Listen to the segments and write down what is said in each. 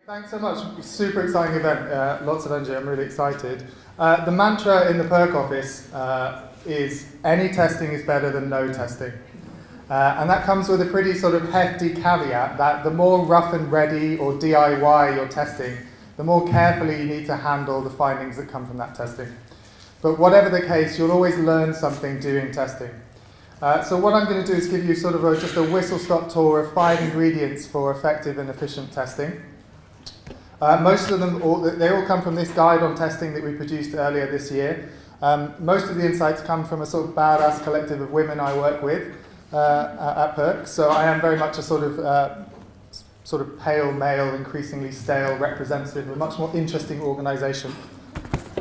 Thanks so much. Super exciting event. Lots of energy. I'm really excited. The mantra in the Perk office is any testing is better than no testing. And that comes with a pretty sort of hefty caveat that the more rough and ready or DIY your testing, the more carefully you need to handle the findings that come from that testing. But whatever the case, you'll always learn something doing testing. So what I'm going to do is give you sort of just a whistle-stop tour of 5 ingredients for effective and efficient testing. Most of them, they all come from this guide on testing that we produced earlier this year. Most of the insights come from a sort of badass collective of women I work with at PERC. So I am very much a sort of pale male, increasingly stale representative of a much more interesting organisation.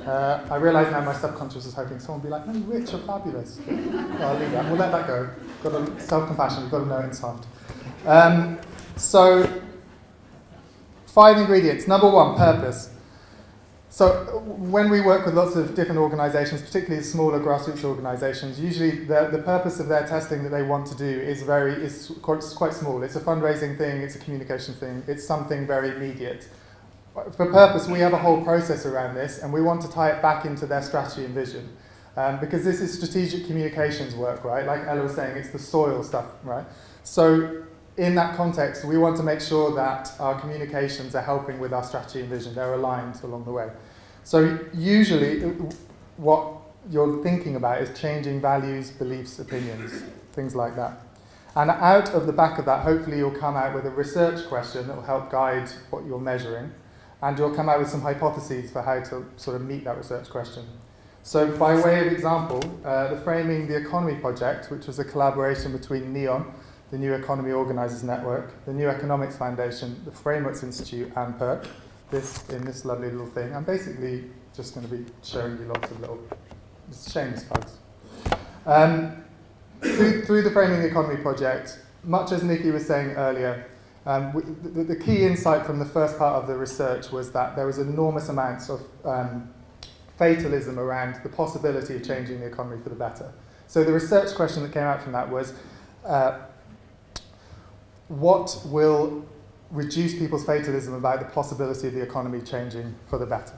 I realise now my subconscious is hoping someone will be like, "No, Rich, you're fabulous." Well, I'll leave that. We'll let that go. Got a self-compassion. You've got to know it's hard. So 5 ingredients. Number 1, purpose. So when we work with lots of different organisations, particularly smaller grassroots organisations, usually the purpose of their testing that they want to do is quite small. It's a fundraising thing, it's a communication thing, it's something very immediate. For purpose, we have a whole process around this, and we want to tie it back into their strategy and vision. Because this is strategic communications work, right? Like Ella was saying, it's the soil stuff, right? So in that context, we want to make sure that our communications are helping with our strategy and vision. They're aligned along the way. So usually what you're thinking about is changing values, beliefs, opinions, things like that. And out of the back of that, hopefully you'll come out with a research question that will help guide what you're measuring. And you'll come out with some hypotheses for how to sort of meet that research question. So by way of example, the Framing the Economy project, which was a collaboration between NEON, the New Economy Organisers Network, the New Economics Foundation, the Frameworks Institute, and PERC, in this lovely little thing. I'm basically just going to be showing you lots of little shameless plugs. Through the Framing the Economy project, much as Nikki was saying earlier, the key insight from the first part of the research was that there was enormous amounts of fatalism around the possibility of changing the economy for the better. So the research question that came out from that was, what will reduce people's fatalism about the possibility of the economy changing for the better?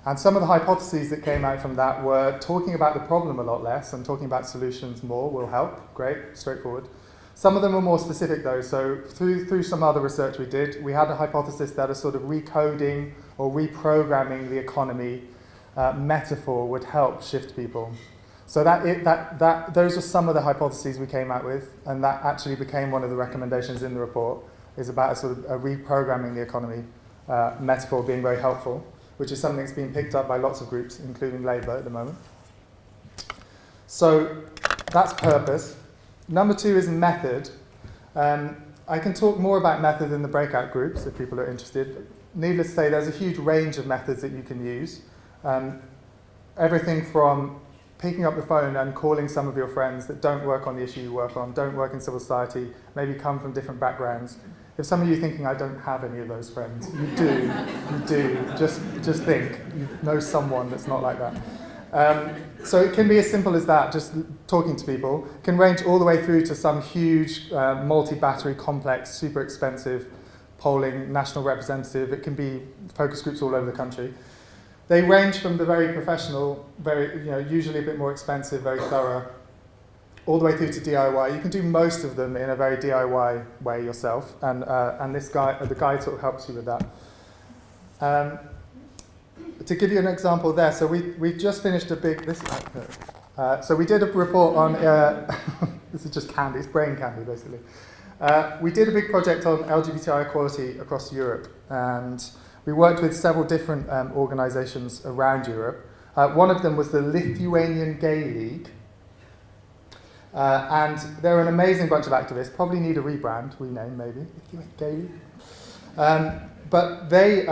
And some of the hypotheses that came out from that were talking about the problem a lot less and talking about solutions more will help. Great, straightforward. Some of them were more specific though, so through some other research we did, we had a hypothesis that a sort of recoding or reprogramming the economy metaphor would help shift people. So those are some of the hypotheses we came out with, and that actually became one of the recommendations in the report, is about a sort of a reprogramming the economy metaphor being very helpful, which is something that's being picked up by lots of groups, including Labour at the moment. So that's purpose. Number 2 is method. I can talk more about method in the breakout groups if people are interested. Needless to say, there's a huge range of methods that you can use. Everything from picking up the phone and calling some of your friends that don't work on the issue you work on, don't work in civil society, maybe come from different backgrounds. If some of you are thinking, I don't have any of those friends, you do. Just think, you know someone that's not like that. So it can be as simple as that, just talking to people. It can range all the way through to some huge multi-battery, complex, super expensive polling, national representative. It can be focus groups all over the country. They range from the very professional, usually a bit more expensive, very thorough, all the way through to DIY. You can do most of them in a very DIY way yourself, and the guide sort of helps you with that. To give you an example there, so we just finished a big, so we did a report on, this is just candy, it's brain candy basically. We did a big project on LGBTI equality across Europe, and we worked with several different organisations around Europe. One of them was the Lithuanian Gay League, and they're an amazing bunch of activists, probably need a rename maybe, Lithuanian Gay League. But they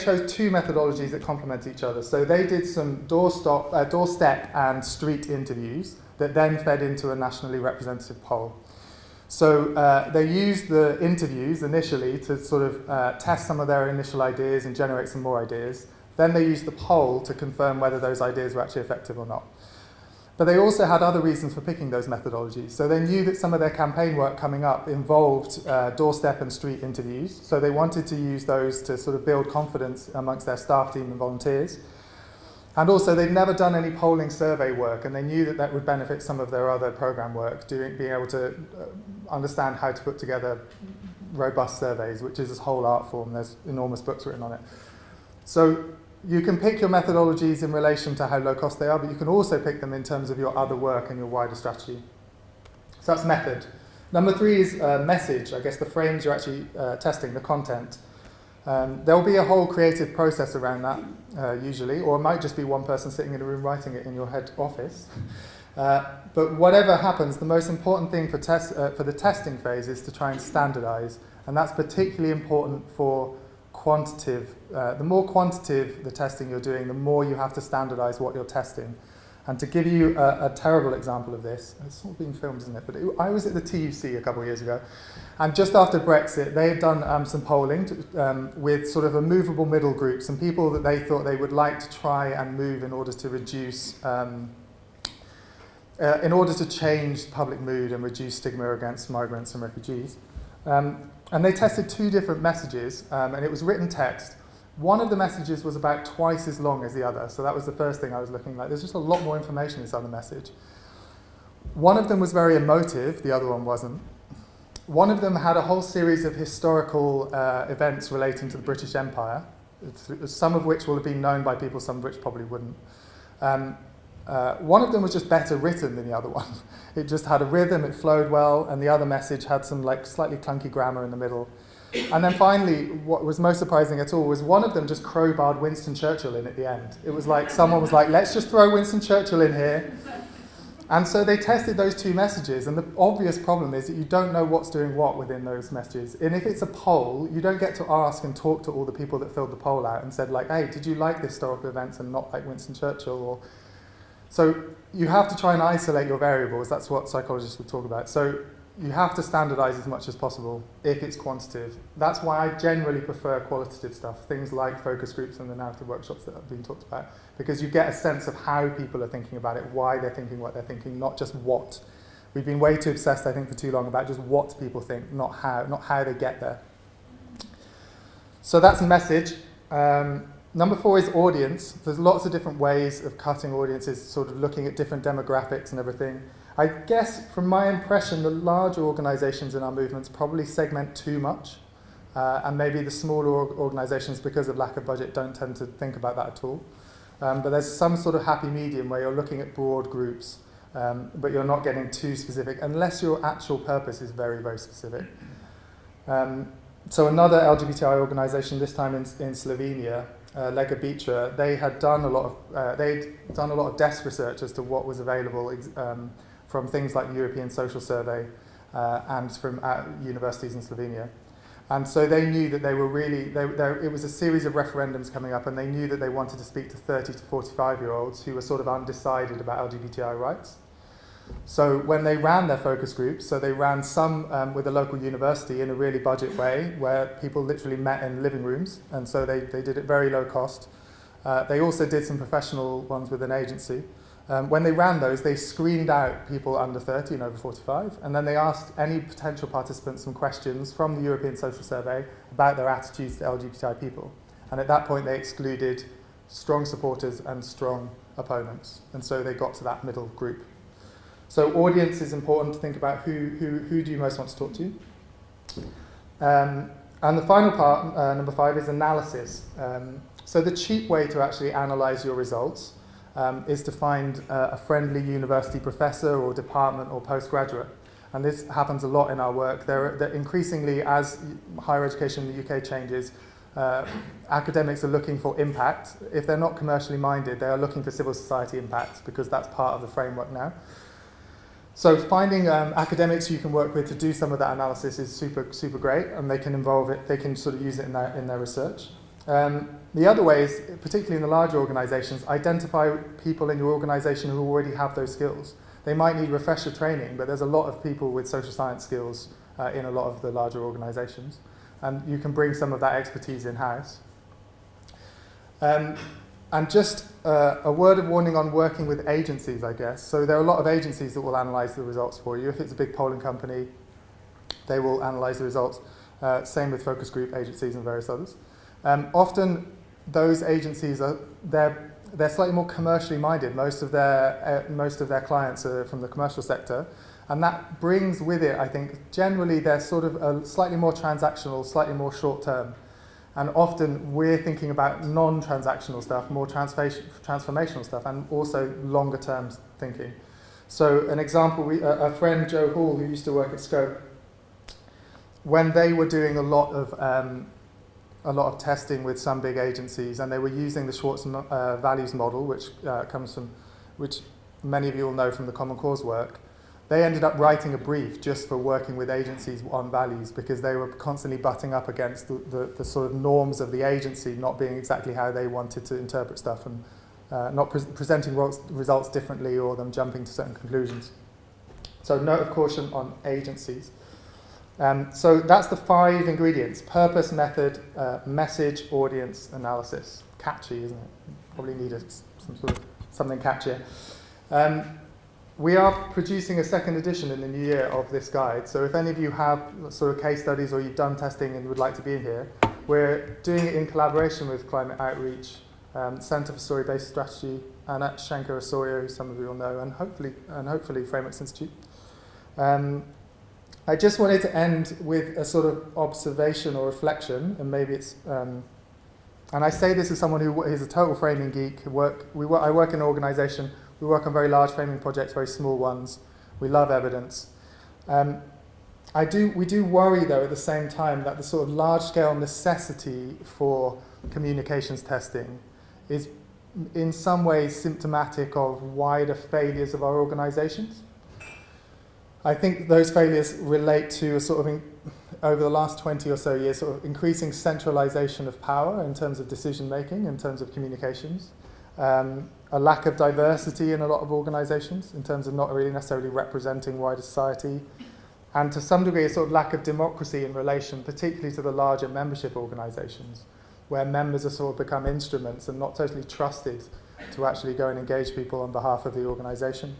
chose 2 methodologies that complement each other. So they did some doorstep and street interviews that then fed into a nationally representative poll. So they used the interviews initially to sort of test some of their initial ideas and generate some more ideas. Then they used the poll to confirm whether those ideas were actually effective or not. But they also had other reasons for picking those methodologies. So they knew that some of their campaign work coming up involved doorstep and street interviews. So they wanted to use those to sort of build confidence amongst their staff team and volunteers. And also they'd never done any polling survey work, and they knew that that would benefit some of their other program work, being able to understand how to put together robust surveys, which is this whole art form. There's enormous books written on it. So you can pick your methodologies in relation to how low cost they are, but you can also pick them in terms of your other work and your wider strategy. So that's method. Number 3 is message. I guess the frames you're actually testing, the content. There'll be a whole creative process around that, usually, or it might just be one person sitting in a room writing it in your head office. But whatever happens, the most important thing for the testing phase is to try and standardize, and that's particularly important for quantitative. The more quantitative the testing you're doing, the more you have to standardize what you're testing. And to give you a terrible example of this, it's all being filmed, isn't it? But I was at the TUC a couple of years ago, and just after Brexit, they had done some polling with sort of a movable middle group, some people that they thought they would like to try and move in order to reduce, in order to change public mood and reduce stigma against migrants and refugees. And they tested 2 different messages, and it was written text. One of the messages was about twice as long as the other, so that was the first thing I was looking at. There's just a lot more information inside the message. One of them was very emotive, the other one wasn't. One of them had a whole series of historical events relating to the British Empire, some of which will have been known by people, some of which probably wouldn't. One of them was just better written than the other one. It just had a rhythm, it flowed well, and the other message had some like slightly clunky grammar in the middle. And then finally, what was most surprising at all was one of them just crowbarred Winston Churchill in at the end. It was like someone was like, let's just throw Winston Churchill in here. And so they tested those 2 messages, and the obvious problem is that you don't know what's doing what within those messages. And if it's a poll, you don't get to ask and talk to all the people that filled the poll out and said like, hey, did you like the historical events and not like Winston Churchill? Or so you have to try and isolate your variables. That's what psychologists would talk about. So you have to standardize as much as possible if it's quantitative. That's why I generally prefer qualitative stuff, things like focus groups and the narrative workshops that have been talked about, because you get a sense of how people are thinking about it, why they're thinking what they're thinking, not just what. We've been way too obsessed, I think, for too long about just what people think, not how they get there. So that's message. Number 4 is audience. There's lots of different ways of cutting audiences, sort of looking at different demographics and everything. I guess, from my impression, the larger organizations in our movements probably segment too much, and maybe the smaller organizations, because of lack of budget, don't tend to think about that at all. But there's some sort of happy medium where you're looking at broad groups, but you're not getting too specific, unless your actual purpose is very, very specific. So another LGBTI organization, this time in Slovenia, Lega Bitra, they had done a lot of desk research as to what was available from things like the European Social Survey and from universities in Slovenia. And so they knew that they were really, it was a series of referendums coming up, and they knew that they wanted to speak to 30 to 45-year-olds who were sort of undecided about LGBTI rights. So when they ran their focus groups, so they ran some with a local university in a really budget way, where people literally met in living rooms, and so they did it very low cost. They also did some professional ones with an agency. When they ran those, they screened out people under 30 and over 45, and then they asked any potential participants some questions from the European Social Survey about their attitudes to LGBTI people. And at that point, they excluded strong supporters and strong opponents, and so they got to that middle group. So audience is important to think about who do you most want to talk to. And the final part, number 5, is analysis. So the cheap way to actually analyze your results is to find a friendly university professor or department or postgraduate. And this happens a lot in our work. They're increasingly, as higher education in the UK changes, academics are looking for impact. If they're not commercially minded, they are looking for civil society impact, because that's part of the framework now. So finding academics you can work with to do some of that analysis is super great, and they can involve it, they can sort of use it in their research. The other way is, particularly in the larger organizations, identify people in your organization who already have those skills. They might need refresher training, but there's a lot of people with social science skills in a lot of the larger organizations, and you can bring some of that expertise in-house. And just a word of warning on working with agencies, I guess. So there are a lot of agencies that will analyse the results for you. If it's a big polling company, they will analyse the results. Same with focus group agencies and various others. Often those agencies they're slightly more commercially minded. Most of their clients are from the commercial sector, and that brings with it, I think, generally they're sort of a slightly more transactional, slightly more short term. And often we're thinking about non-transactional stuff, more transformational stuff, and also longer term thinking. So an example, a friend, Joe Hall, who used to work at Scope, when they were doing a lot of testing with some big agencies, and they were using the Schwartz values model, which many of you will know from the Common Cause work, they ended up writing a brief just for working with agencies on values, because they were constantly butting up against the sort of norms of the agency not being exactly how they wanted to interpret stuff, and not presenting results differently, or them jumping to certain conclusions. So note of caution on agencies. So that's the 5 ingredients: purpose, method, message, audience, analysis. Catchy, isn't it? Probably need something catchier. We are producing a second edition in the new year of this guide, so if any of you have sort of case studies or you've done testing and would like to be in here, we're doing it in collaboration with Climate Outreach, Centre for Story-Based Strategy, and at Shankar Asorio, who some of you will know, and hopefully Frameworks Institute. I just wanted to end with a sort of observation or reflection, and maybe it's, and I say this as someone who is a total framing geek. I work in an organisation. We work on very large framing projects, very small ones. We love evidence. We do worry, though, at the same time, that the sort of large-scale necessity for communications testing is in some ways symptomatic of wider failures of our organisations. I think those failures relate to a sort of, over the last 20 or so years, sort of increasing centralisation of power in terms of decision-making, in terms of communications. A lack of diversity in a lot of organisations in terms of not really necessarily representing wider society, and to some degree a sort of lack of democracy in relation particularly to the larger membership organisations, where members are sort of become instruments and not totally trusted to actually go and engage people on behalf of the organisation.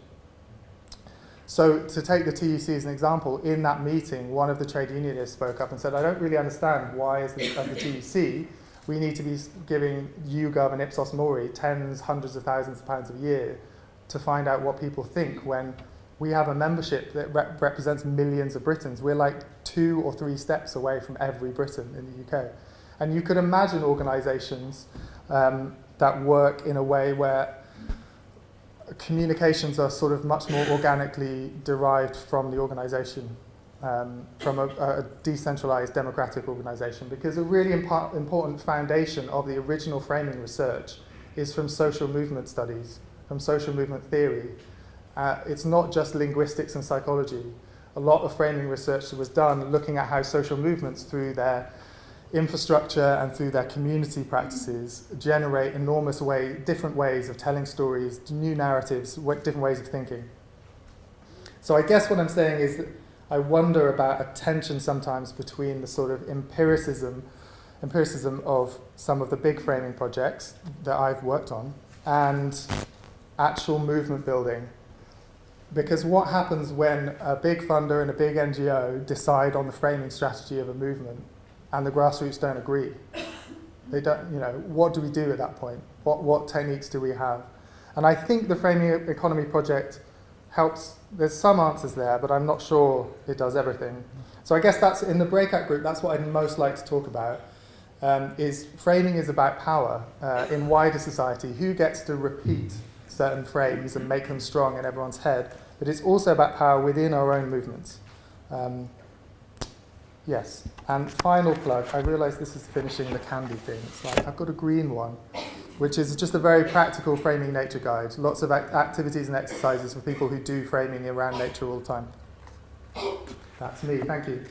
So to take the TUC as an example, in that meeting one of the trade unionists spoke up and said, I don't really understand why as the TUC we need to be giving YouGov and Ipsos Mori tens, hundreds of thousands of pounds a year to find out what people think, when we have a membership that represents millions of Britons. We're like 2 or 3 steps away from every Briton in the UK. And you could imagine organisations that work in a way where communications are sort of much more organically derived from the organisation, from a decentralised democratic organisation, because a really important foundation of the original framing research is from social movement studies, from social movement theory. It's not just linguistics and psychology. A lot of framing research was done looking at how social movements, through their infrastructure and through their community practices, generate different ways of telling stories, new narratives, different ways of thinking. So I guess what I'm saying is that I wonder about a tension sometimes between the sort of empiricism of some of the big framing projects that I've worked on and actual movement building. Because what happens when a big funder and a big NGO decide on the framing strategy of a movement and the grassroots don't agree? They don't, what do we do at that point? What techniques do we have? And I think the Framing Economy project helps. There's some answers there, but I'm not sure it does everything. So I guess that's, in the breakout group, that's what I'd most like to talk about, is framing is about power in wider society. Who gets to repeat certain frames and make them strong in everyone's head? But it's also about power within our own movements. Yes, and final plug, I realise this is finishing the candy thing. It's like, I've got a green one, which is just a very practical framing nature guide. Lots of activities and exercises for people who do framing around nature all the time. That's me, thank you.